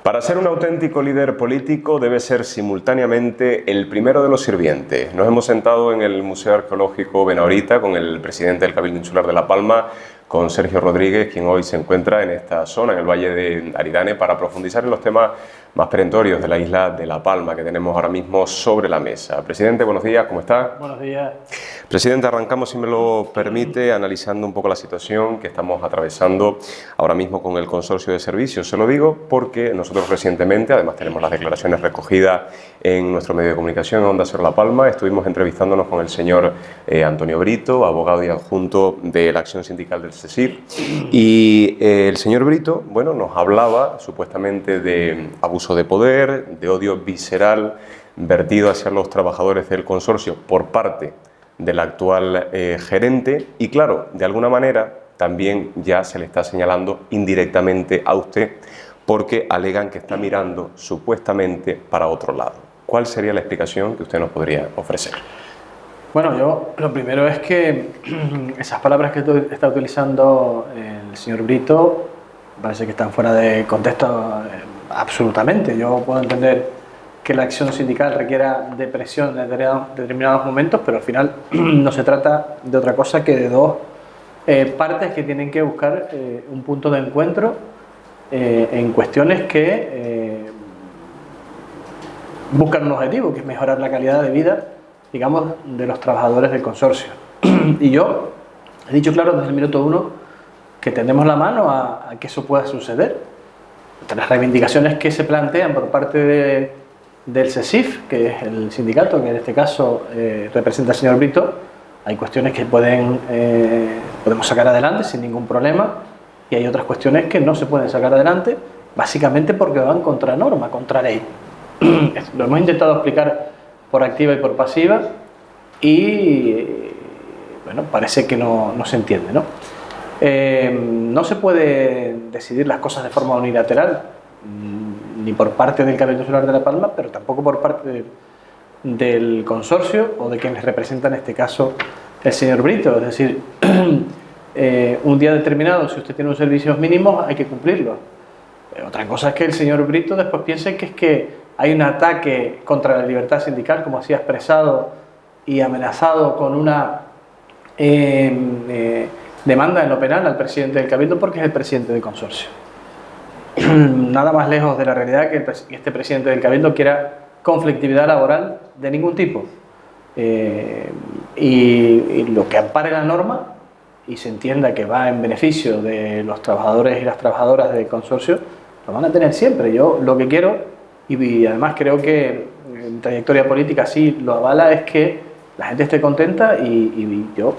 Para ser un auténtico líder político debe ser simultáneamente el primero de los sirvientes. Nos hemos sentado en el Museo Arqueológico Benahorita con el presidente del Cabildo Insular de La Palma, con Sergio Rodríguez, quien hoy se encuentra en esta zona, en el Valle de Aridane, para profundizar en los temas más perentorios de la isla de La Palma que tenemos ahora mismo sobre la mesa. Presidente, buenos días, ¿cómo está? Buenos días. Presidente, arrancamos, si me lo permite, analizando un poco la situación que estamos atravesando ahora mismo con el consorcio de servicios. Se lo digo porque nosotros recientemente, además tenemos las declaraciones recogidas en nuestro medio de comunicación, Onda Cero La Palma, estuvimos entrevistándonos con el señor Antonio Brito, abogado y adjunto de la Acción Sindical del CESIF, y el señor Brito, bueno, nos hablaba supuestamente de abuso de poder, de odio visceral vertido hacia los trabajadores del consorcio por parte del actual gerente, y claro, de alguna manera también ya se le está señalando indirectamente a usted porque alegan que está mirando supuestamente para otro lado. ¿Cuál sería la explicación que usted nos podría ofrecer? Bueno, yo lo primero es que esas palabras que está utilizando el señor Brito parece que están fuera de contexto absolutamente. Yo puedo entender que la acción sindical requiera de presión en determinados momentos, pero al final no se trata de otra cosa que de dos partes que tienen que buscar un punto de encuentro en cuestiones que buscan un objetivo, que es mejorar la calidad de vida, digamos, de los trabajadores del consorcio. Y yo he dicho claro desde el minuto uno que tendemos la mano a que eso pueda suceder. Entre las reivindicaciones que se plantean por parte del CESIF, que es el sindicato que en este caso representa al señor Brito, hay cuestiones que podemos sacar adelante sin ningún problema, y hay otras cuestiones que no se pueden sacar adelante, básicamente porque van contra norma, contra ley. Lo hemos intentado explicar por activa y por pasiva, y bueno, parece que no se entiende, ¿no? No se puede decidir las cosas de forma unilateral, ni por parte del Cabildo Insular de La Palma, pero tampoco por parte del consorcio o de quienes representan en este caso el señor Brito. Es decir, un día determinado, si usted tiene unos servicios mínimos, hay que cumplirlos. Otra cosa es que el señor Brito después piense que es que hay un ataque contra la libertad sindical, como así ha expresado y amenazado con una demanda en lo penal al presidente del Cabildo porque es el presidente del consorcio. Nada más lejos de la realidad que este presidente del Cabildo quiera conflictividad laboral de ningún tipo. Y lo que ampare la norma y se entienda que va en beneficio de los trabajadores y las trabajadoras del consorcio, lo van a tener siempre. Yo lo que quiero, y además creo que en trayectoria política sí lo avala, es que la gente esté contenta, y yo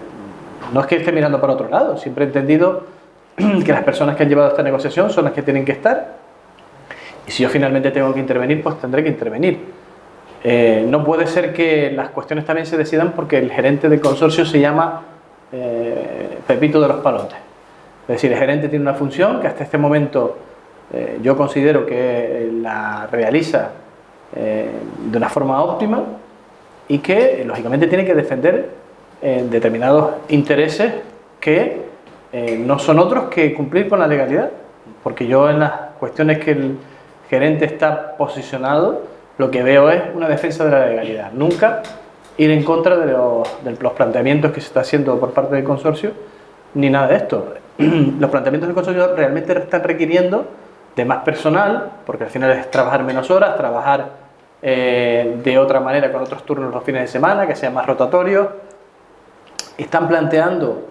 no es que esté mirando para otro lado, siempre he entendido que las personas que han llevado esta negociación son las que tienen que estar, y si yo finalmente tengo que intervenir, pues tendré que intervenir. No puede ser que las cuestiones también se decidan porque el gerente del consorcio se llama Pepito de los Palotes. Es decir, el gerente tiene una función que hasta este momento yo considero que la realiza de una forma óptima, y que lógicamente tiene que defender determinados intereses que no son otros que cumplir con la legalidad, porque yo en las cuestiones que el gerente está posicionado lo que veo es una defensa de la legalidad, nunca ir en contra de los planteamientos que se está haciendo por parte del consorcio, ni nada de esto. Los planteamientos del consorcio realmente están requiriendo de más personal, porque al final es trabajar menos horas, trabajar de otra manera con otros turnos los fines de semana, que sean más rotatorios. Están planteando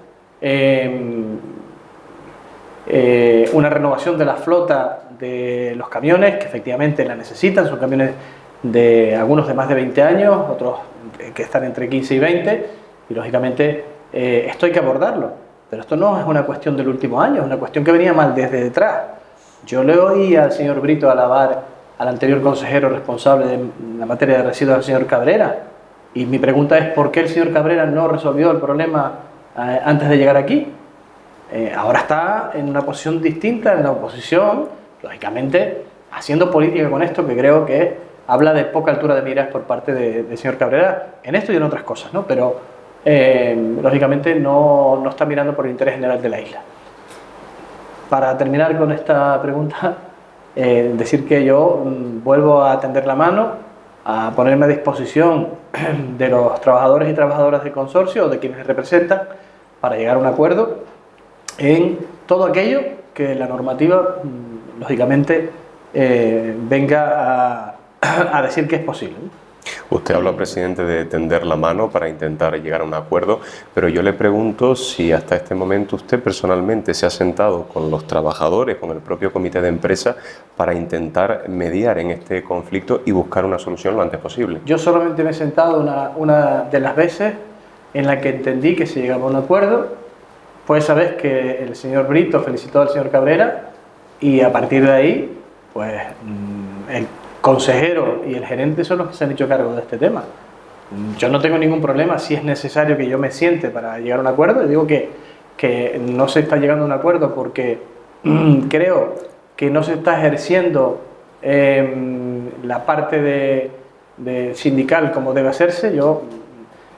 una renovación de la flota de los camiones, que efectivamente la necesitan. Son camiones de algunos de más de 20 años, otros que están entre 15 y 20, y lógicamente esto hay que abordarlo, pero esto no es una cuestión del último año, es una cuestión que venía mal desde detrás. Yo le oí al señor Brito alabar al anterior consejero responsable de la materia de residuos, al señor Cabrera, y mi pregunta es: ¿por qué el señor Cabrera no resolvió el problema antes de llegar aquí? Ahora está en una posición distinta, en la oposición, lógicamente haciendo política con esto, que creo que habla de poca altura de miras por parte del señor Cabrera en esto y en otras cosas, ¿no? Pero lógicamente no está mirando por el interés general de la isla. Para terminar con esta pregunta, decir que yo vuelvo a tender la mano, a ponerme a disposición de los trabajadores y trabajadoras del consorcio o de quienes representan para llegar a un acuerdo en todo aquello que la normativa, lógicamente, venga a decir que es posible. Usted habla, presidente, de tender la mano para intentar llegar a un acuerdo, pero yo le pregunto si hasta este momento usted personalmente se ha sentado con los trabajadores, con el propio comité de empresa, para intentar mediar en este conflicto y buscar una solución lo antes posible. Yo solamente me he sentado una de las veces en la que entendí que se llegaba a un acuerdo. Fue esa vez que el señor Brito felicitó al señor Cabrera y a partir de ahí, pues el consejero y el gerente son los que se han hecho cargo de este tema. Yo no tengo ningún problema si es necesario que yo me siente para llegar a un acuerdo. Yo digo que no se está llegando a un acuerdo porque creo que no se está ejerciendo la parte de sindical como debe hacerse. Yo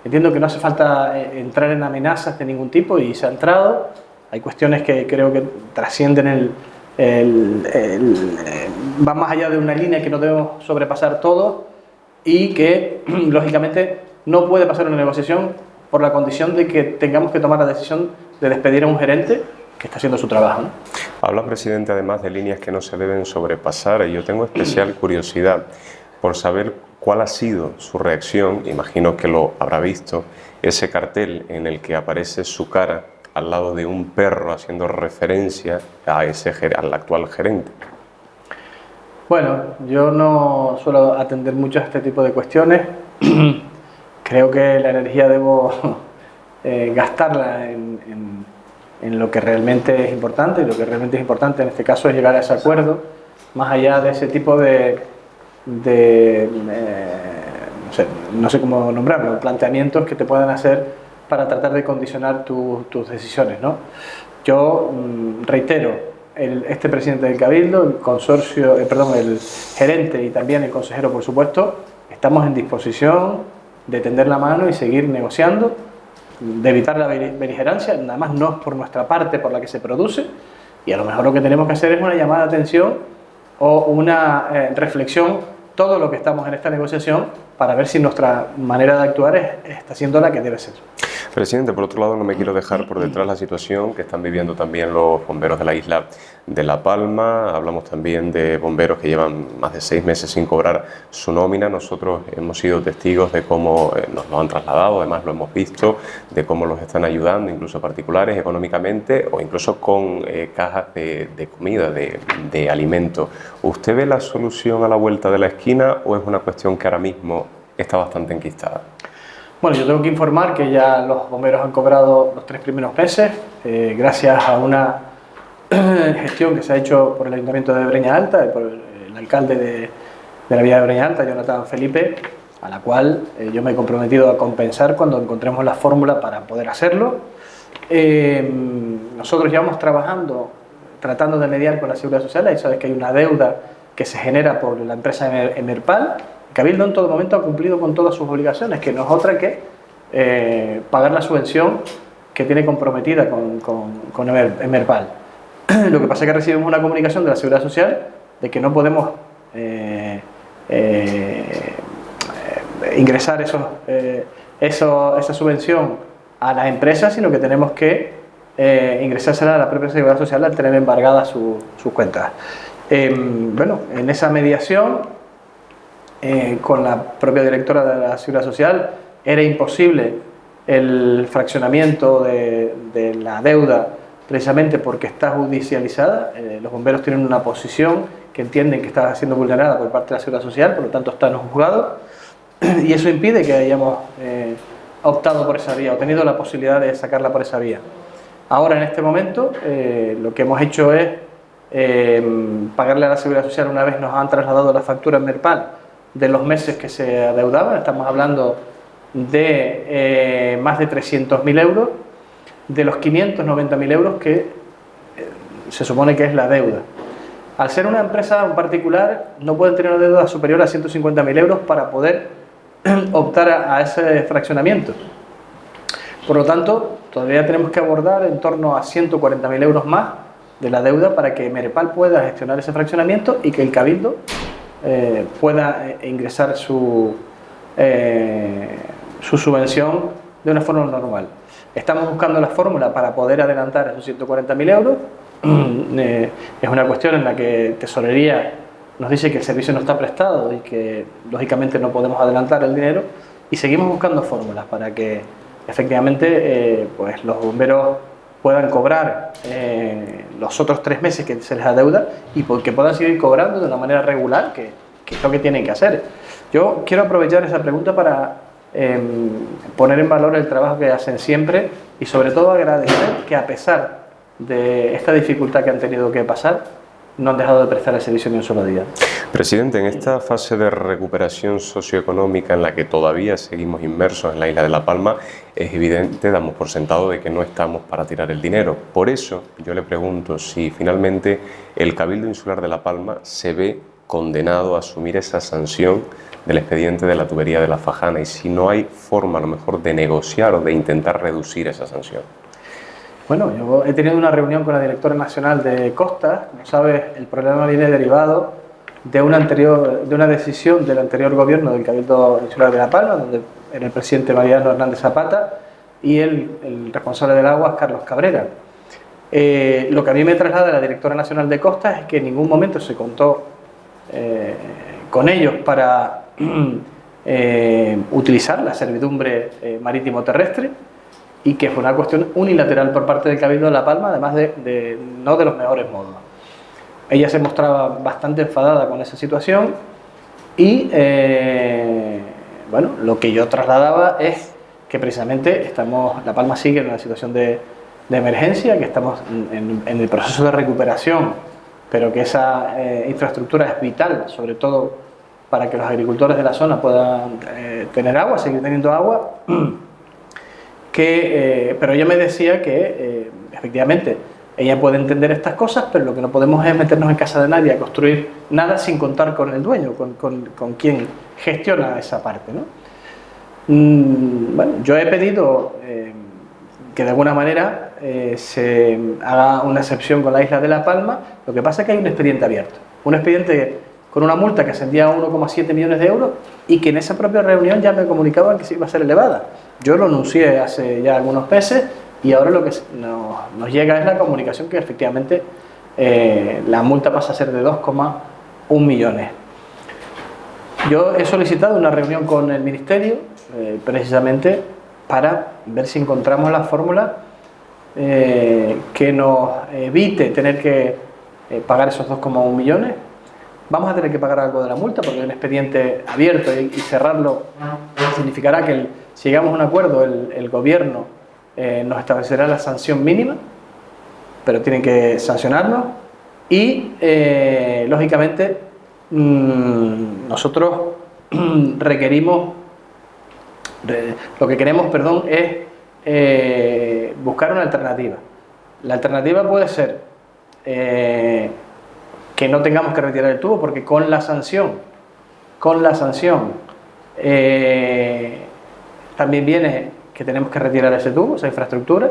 entiendo que no hace falta entrar en amenazas de ningún tipo y se ha entrado. Hay cuestiones que creo que trascienden van más allá de una línea que no debemos sobrepasar todos y que lógicamente no puede pasar una negociación por la condición de que tengamos que tomar la decisión de despedir a un gerente que está haciendo su trabajo, ¿no? Habla, presidente, además de líneas que no se deben sobrepasar, y yo tengo especial curiosidad por saber cuál ha sido su reacción. Imagino que lo habrá visto, ese cartel en el que aparece su cara al lado de un perro haciendo referencia al actual gerente. Bueno, yo no suelo atender mucho a este tipo de cuestiones. Creo que la energía debo gastarla en lo que realmente es importante, y lo que realmente es importante en este caso es llegar a ese acuerdo, más allá de ese tipo no sé cómo nombrarlo, planteamientos que te puedan hacer para tratar de condicionar tus decisiones, ¿no? Yo reitero, este presidente del Cabildo, el consorcio, el gerente y también el consejero, por supuesto, estamos en disposición de tender la mano y seguir negociando, de evitar la beligerancia. Nada más no es por nuestra parte por la que se produce, y a lo mejor lo que tenemos que hacer es una llamada de atención o una reflexión, todo lo que estamos en esta negociación, para ver si nuestra manera de actuar está siendo la que debe ser. Presidente, por otro lado, no me quiero dejar por detrás la situación que están viviendo también los bomberos de la isla de La Palma. Hablamos también de bomberos que llevan más de 6 meses sin cobrar su nómina. Nosotros hemos sido testigos de cómo nos lo han trasladado, además lo hemos visto, de cómo los están ayudando, incluso particulares, económicamente, o incluso con cajas de comida, de alimento. ¿Usted ve la solución a la vuelta de la esquina o es una cuestión que ahora mismo está bastante enquistada? Bueno, yo tengo que informar que ya los bomberos han cobrado los 3 primeros meses, gracias a una gestión que se ha hecho por el Ayuntamiento de Breña Alta, por el alcalde de la villa de Breña Alta, Jonathan Felipe, a la cual yo me he comprometido a compensar cuando encontremos la fórmula para poder hacerlo. Nosotros llevamos trabajando, tratando de mediar con la Seguridad Social. Ahí sabes que hay una deuda que se genera por la empresa Emerpal. Cabildo en todo momento ha cumplido con todas sus obligaciones, que no es otra que pagar la subvención que tiene comprometida con Emerpal. Lo que pasa es que recibimos una comunicación de la Seguridad Social de que no podemos ingresar esa subvención a las empresas, sino que tenemos que ingresársela a la propia Seguridad Social al tener embargadas sus cuentas. Bueno, en esa mediación con la propia directora de la Seguridad Social era imposible el fraccionamiento de la deuda, precisamente porque está judicializada. Los bomberos tienen una posición que entienden que está siendo vulnerada por parte de la Seguridad Social, por lo tanto está en un juzgado, y eso impide que hayamos optado por esa vía o tenido la posibilidad de sacarla por esa vía. Ahora, en este momento, lo que hemos hecho es pagarle a la Seguridad Social. Una vez nos han trasladado la factura en Merpal de los meses que se adeudaban. Estamos hablando de más de 300.000 euros, de los 590.000 euros que se supone que es la deuda. Al ser una empresa, un particular, no pueden tener una deuda superior a 150.000 euros para poder optar a ese fraccionamiento. Por lo tanto, todavía tenemos que abordar en torno a 140.000 euros más de la deuda para que Merepal pueda gestionar ese fraccionamiento y que el Cabildo pueda ingresar su subvención de una forma normal. Estamos buscando la fórmula para poder adelantar esos 140.000 euros. Es una cuestión en la que Tesorería nos dice que el servicio no está prestado y que lógicamente no podemos adelantar el dinero, y seguimos buscando fórmulas para que efectivamente pues los bomberos puedan cobrar los otros 3 meses que se les adeuda y que puedan seguir cobrando de una manera regular, que es lo que tienen que hacer. Yo quiero aprovechar esa pregunta para poner en valor el trabajo que hacen siempre y sobre todo agradecer que a pesar de esta dificultad que han tenido que pasar, no han dejado de prestar el servicio ni un solo día. Presidente, en esta fase de recuperación socioeconómica en la que todavía seguimos inmersos en la isla de La Palma, es evidente, damos por sentado de que no estamos para tirar el dinero. Por eso yo le pregunto si finalmente el Cabildo Insular de La Palma se ve condenado a asumir esa sanción del expediente de la tubería de La Fajana y si no hay forma a lo mejor de negociar o de intentar reducir esa sanción. Bueno, yo he tenido una reunión con la directora nacional de Costas. Como sabes, el problema viene derivado de una decisión del anterior gobierno del Cabildo Insular de La Palma, donde era el presidente Mariano Hernández Zapata y el responsable del agua, Carlos Cabrera. Lo que a mí me traslada la directora nacional de Costas es que en ningún momento se contó con ellos para utilizar la servidumbre marítimo-terrestre, y que fue una cuestión unilateral por parte del Cabildo de La Palma, además no de los mejores modos. Ella se mostraba bastante enfadada con esa situación y bueno, lo que yo trasladaba es que precisamente La Palma sigue en una situación de emergencia, que estamos en el proceso de recuperación, pero que esa infraestructura es vital, sobre todo para que los agricultores de la zona puedan tener agua, seguir teniendo agua. Pero ella me decía que efectivamente ella puede entender estas cosas, pero lo que no podemos es meternos en casa de nadie a construir nada sin contar con el dueño, con quien gestiona esa parte, ¿no? Bueno, yo he pedido que de alguna manera se haga una excepción con la isla de La Palma. Lo que pasa es que hay un expediente abierto, un expediente con una multa que ascendía a 1,7 millones de euros y que en esa propia reunión ya me comunicaban que se iba a ser elevada. Yo lo anuncié hace ya algunos meses y ahora lo que nos llega es la comunicación que efectivamente la multa pasa a ser de 2,1 millones. Yo he solicitado una reunión con el Ministerio precisamente para ver si encontramos la fórmula que nos evite tener que pagar esos 2,1 millones. Vamos a tener que pagar algo de la multa porque hay un expediente abierto y cerrarlo significará que si llegamos a un acuerdo el gobierno nos establecerá la sanción mínima, pero tienen que sancionarnos y lógicamente nosotros requerimos, lo que queremos, perdón, es buscar una alternativa. La alternativa puede ser que no tengamos que retirar el tubo, porque con la sanción también viene que tenemos que retirar ese tubo, esa infraestructura.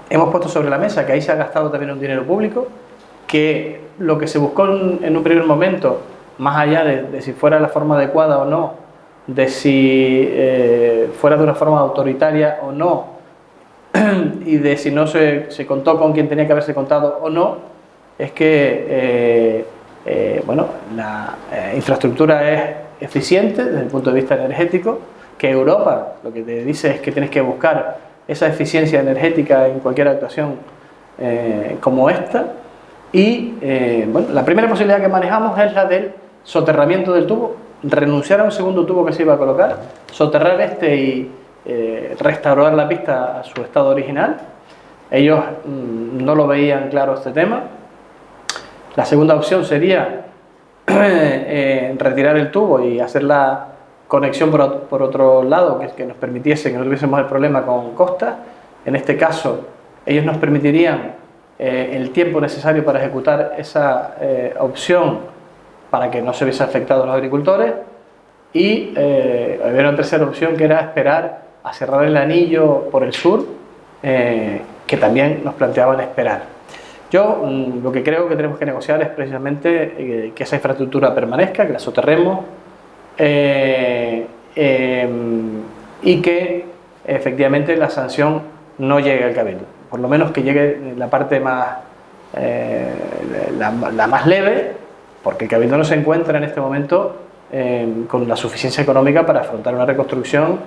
Hemos puesto sobre la mesa que ahí se ha gastado también un dinero público, que lo que se buscó en un primer momento, más allá de si fuera la forma adecuada o no, de si fuera de una forma autoritaria o no, y de si no se contó con quien tenía que haberse contado o no, es que bueno, la infraestructura es eficiente desde el punto de vista energético, que Europa lo que te dice es que tienes que buscar esa eficiencia energética en cualquier actuación como esta, y bueno, la primera posibilidad que manejamos es la del soterramiento del tubo, renunciar a un segundo tubo que se iba a colocar, soterrar este y restaurar la pista a su estado original. Ellos no lo veían claro este tema. La segunda opción sería retirar el tubo y hacer la conexión por otro lado que nos permitiese que no tuviésemos el problema con Costas. En este caso, ellos nos permitirían el tiempo necesario para ejecutar esa opción para que no se viese afectados los agricultores, y había una tercera opción que era esperar a cerrar el anillo por el sur, que también nos planteaban esperar. Yo lo que creo que tenemos que negociar es precisamente que esa infraestructura permanezca, que la soterremos y que efectivamente la sanción no llegue al Cabildo. Por lo menos que llegue la parte más, la más leve, porque el Cabildo no se encuentra en este momento con la suficiencia económica para afrontar una reconstrucción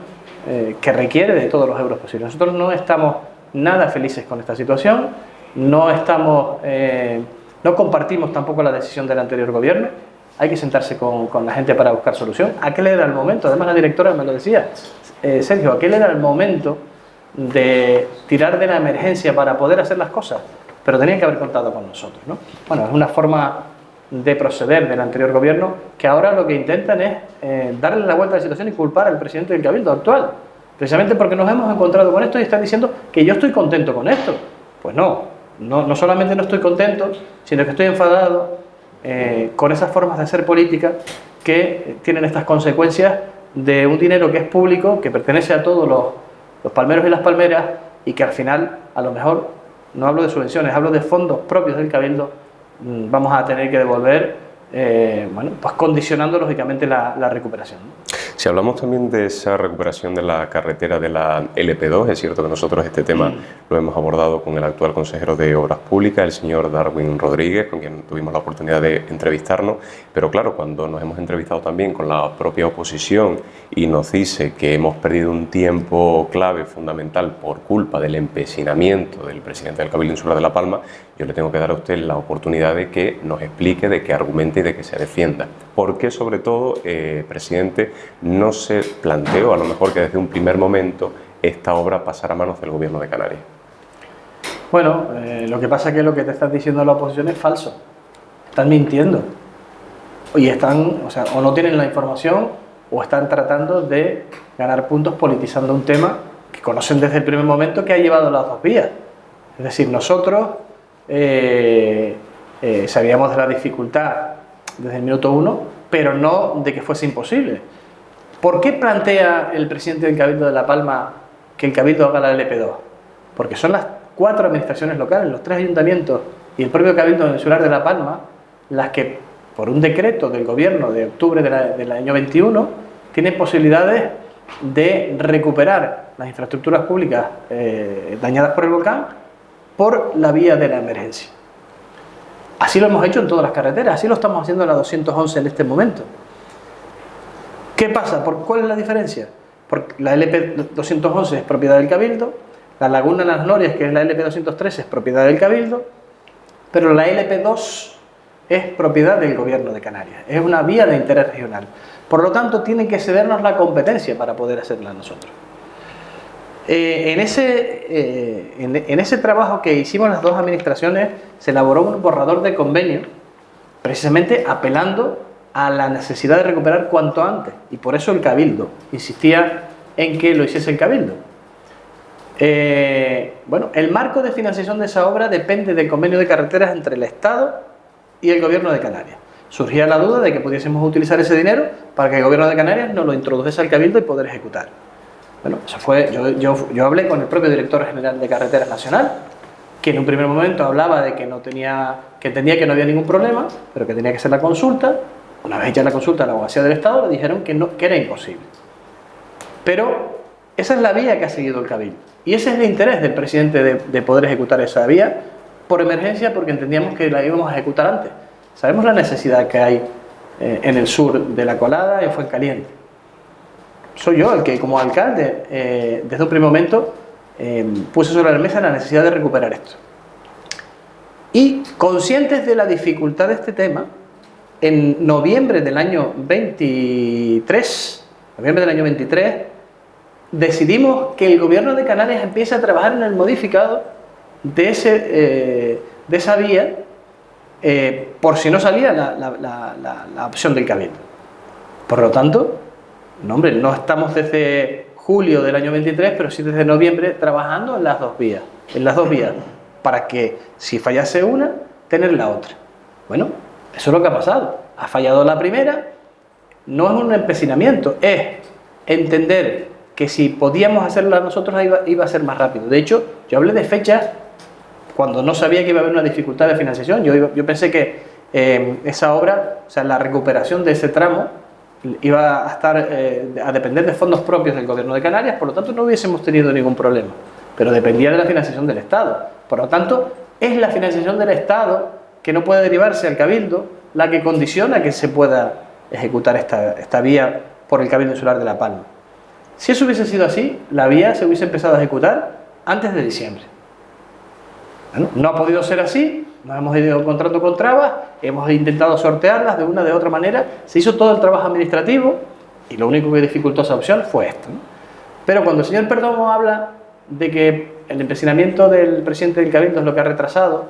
que requiere de todos los euros posibles. Nosotros no estamos nada felices con esta situación, no compartimos tampoco la decisión del anterior gobierno. Hay que sentarse con la gente para buscar solución. Aquel era el momento, además la directora me lo decía, Sergio, aquel era el momento de tirar de la emergencia para poder hacer las cosas, pero tenían que haber contado con nosotros, ¿no? Bueno, es una forma de proceder del anterior gobierno que ahora lo que intentan es darle la vuelta a la situación y culpar al presidente del Cabildo actual, precisamente porque nos hemos encontrado con esto y están diciendo que yo estoy contento con esto. Pues no solamente no estoy contento, sino que estoy enfadado con esas formas de hacer política que tienen estas consecuencias de un dinero que es público, que pertenece a todos los palmeros y las palmeras, y que al final, a lo mejor, no hablo de subvenciones, hablo de fondos propios del Cabildo, vamos a tener que devolver, bueno, pues condicionando lógicamente la recuperación, ¿no? Si hablamos también de esa recuperación de la carretera de la LP2, es cierto que nosotros este tema lo hemos abordado con el actual consejero de Obras Públicas, el señor Darwin Rodríguez, con quien tuvimos la oportunidad de entrevistarnos, pero claro, cuando nos hemos entrevistado también con la propia oposición y nos dice que hemos perdido un tiempo clave, fundamental, por culpa del empecinamiento del presidente del Cabildo Insular de La Palma, yo le tengo que dar a usted la oportunidad de que nos explique, de que argumente y de que se defienda. ¿Por qué, sobre todo, presidente, no se planteó, a lo mejor que desde un primer momento, esta obra pasara a manos del Gobierno de Canarias? Bueno, lo que pasa es que lo que te están diciendo la oposición es falso. Están mintiendo. Y están, o no tienen la información o están tratando de ganar puntos politizando un tema que conocen desde el primer momento, que ha llevado las dos vías. Es decir, nosotros sabíamos de la dificultad desde el minuto 1, pero no de que fuese imposible. ¿Por qué plantea el presidente del Cabildo de La Palma que el Cabildo haga la LP2? Porque son las 4 administraciones locales, los 3 ayuntamientos y el propio Cabildo Insular de La Palma las que, por un decreto del gobierno de octubre del año 21, tienen posibilidades de recuperar las infraestructuras públicas dañadas por el volcán por la vía de la emergencia. Así lo hemos hecho en todas las carreteras, así lo estamos haciendo en la 211 en este momento. ¿Qué pasa? ¿Cuál es la diferencia? Porque la LP 211 es propiedad del Cabildo, la Laguna Las Norias, que es la LP 213, es propiedad del Cabildo, pero la LP 2 es propiedad del Gobierno de Canarias, es una vía de interés regional. Por lo tanto, tienen que cedernos la competencia para poder hacerla nosotros. En ese trabajo que hicimos las dos administraciones, se elaboró un borrador de convenio, precisamente apelando a la necesidad de recuperar cuanto antes, y por eso el Cabildo insistía en que lo hiciese el Cabildo. Bueno, el marco de financiación de esa obra depende del convenio de carreteras entre el Estado y el Gobierno de Canarias. Surgía la duda de que pudiésemos utilizar ese dinero para que el Gobierno de Canarias nos lo introdujese al Cabildo y poder ejecutar. Bueno, eso fue, yo hablé con el propio director general de Carreteras Nacional, que en un primer momento hablaba de que que entendía que no había ningún problema, pero que tenía que hacer la consulta. Una vez hecha la consulta a la abogacía del Estado, le dijeron que era imposible. Pero esa es la vía que ha seguido el Cabildo. Y ese es el interés del presidente de poder ejecutar esa vía por emergencia, porque entendíamos que la íbamos a ejecutar antes. Sabemos la necesidad que hay en el sur de La Colada, en Fuencaliente. Soy yo el que, como alcalde, desde un primer momento, puse sobre la mesa la necesidad de recuperar esto. Y conscientes de la dificultad de este tema, en noviembre del año 23, decidimos que el Gobierno de Canarias empiece a trabajar en el modificado de esa vía, por si no salía la opción del Cabildo. Por lo tanto, no estamos desde julio del año 23, pero sí desde noviembre trabajando en las dos vías, para que si fallase una, tener la otra. Bueno, eso es lo que ha pasado. Ha fallado la primera, no es un empecinamiento, es entender que si podíamos hacerla nosotros iba a ser más rápido. De hecho, yo hablé de fechas cuando no sabía que iba a haber una dificultad de financiación. Yo pensé que esa obra, o sea, la recuperación de ese tramo, iba a estar a depender de fondos propios del Gobierno de Canarias, por lo tanto no hubiésemos tenido ningún problema, pero dependía de la financiación del Estado. Por lo tanto, es la financiación del Estado, que no puede derivarse al Cabildo, la que condiciona que se pueda ejecutar esta vía por el Cabildo Insular de La Palma. Si eso hubiese sido así, la vía se hubiese empezado a ejecutar antes de diciembre. Bueno, no ha podido ser así, nos hemos ido encontrando con trabas, hemos intentado sortearlas de una de otra manera, se hizo todo el trabajo administrativo y lo único que dificultó esa opción fue esto, ¿no? Pero cuando el señor Perdomo habla de que el empecinamiento del presidente del Cabildo es lo que ha retrasado,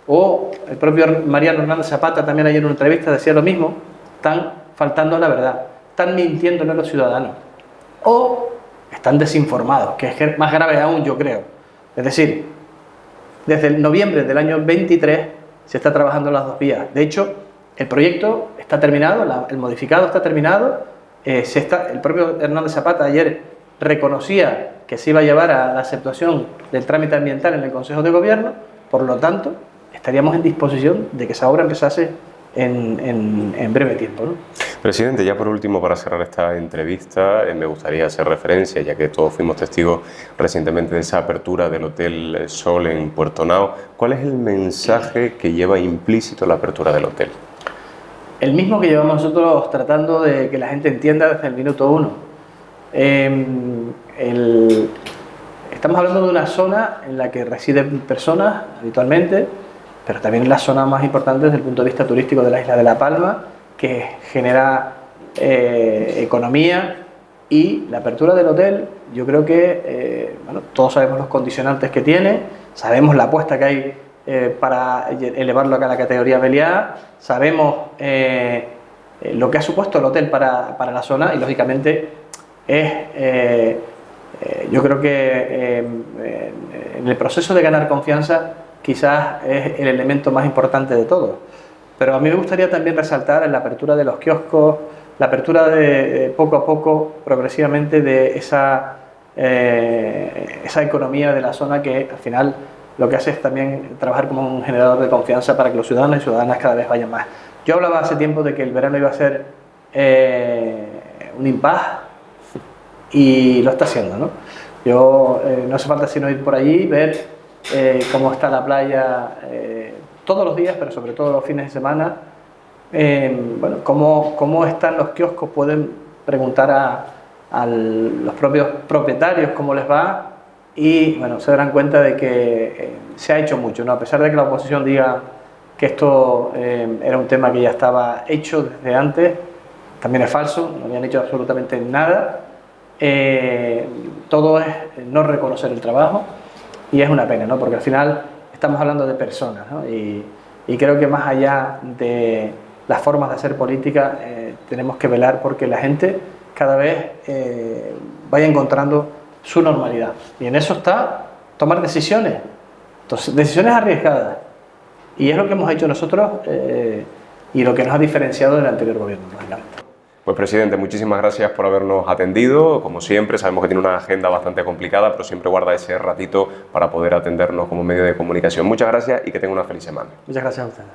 o el propio Mariano Hernández Zapata también ayer en una entrevista decía lo mismo, están faltando a la verdad, están mintiéndole a los ciudadanos, o están desinformados, que es más grave aún, yo creo. Es decir, desde el noviembre del año 23 se está trabajando en las dos vías. De hecho, el proyecto está terminado, el modificado está terminado. El propio Hernández Zapata ayer reconocía que se iba a llevar a la aceptación del trámite ambiental en el Consejo de Gobierno. Por lo tanto, estaríamos en disposición de que esa obra empezase en breve tiempo, ¿no? Presidente, ya por último, para cerrar esta entrevista, me gustaría hacer referencia, ya que todos fuimos testigos recientemente de esa apertura del Hotel Sol en Puerto Nao. ¿Cuál es el mensaje que lleva implícito la apertura del hotel? El mismo que llevamos nosotros tratando de que la gente entienda desde el minuto uno. Estamos hablando de una zona en la que residen personas habitualmente, pero también es la zona más importante desde el punto de vista turístico de la isla de La Palma, que genera economía, y la apertura del hotel, yo creo que bueno, todos sabemos los condicionantes que tiene, sabemos la apuesta que hay para elevarlo a la categoría Meliá, sabemos lo que ha supuesto el hotel para la zona, y lógicamente yo creo que en el proceso de ganar confianza quizás es el elemento más importante de todo. Pero a mí me gustaría también resaltar la apertura de los kioscos, la apertura de poco a poco, progresivamente, de esa economía de la zona, que al final lo que hace es también trabajar como un generador de confianza para que los ciudadanos y ciudadanas cada vez vayan más. Yo hablaba hace tiempo de que el verano iba a ser un impas, y lo está haciendo, ¿no? No hace falta sino ir por allí, ver cómo está la playa todos los días, pero sobre todo los fines de semana. Bueno, cómo están los kioscos, pueden preguntar a los propios propietarios cómo les va, y bueno, se darán cuenta de que se ha hecho mucho, ¿no? A pesar de que la oposición diga que esto era un tema que ya estaba hecho desde antes, también es falso, no habían hecho absolutamente nada. Todo es no reconocer el trabajo, y es una pena, ¿no? Porque al final estamos hablando de personas, ¿no? Y creo que más allá de las formas de hacer política, tenemos que velar porque la gente cada vez vaya encontrando su normalidad, y en eso está tomar decisiones, entonces, decisiones arriesgadas, y es lo que hemos hecho nosotros y lo que nos ha diferenciado del anterior gobierno, lógicamente. Pues, presidente, muchísimas gracias por habernos atendido. Como siempre, sabemos que tiene una agenda bastante complicada, pero siempre guarda ese ratito para poder atendernos como medio de comunicación. Muchas gracias y que tenga una feliz semana. Muchas gracias a ustedes.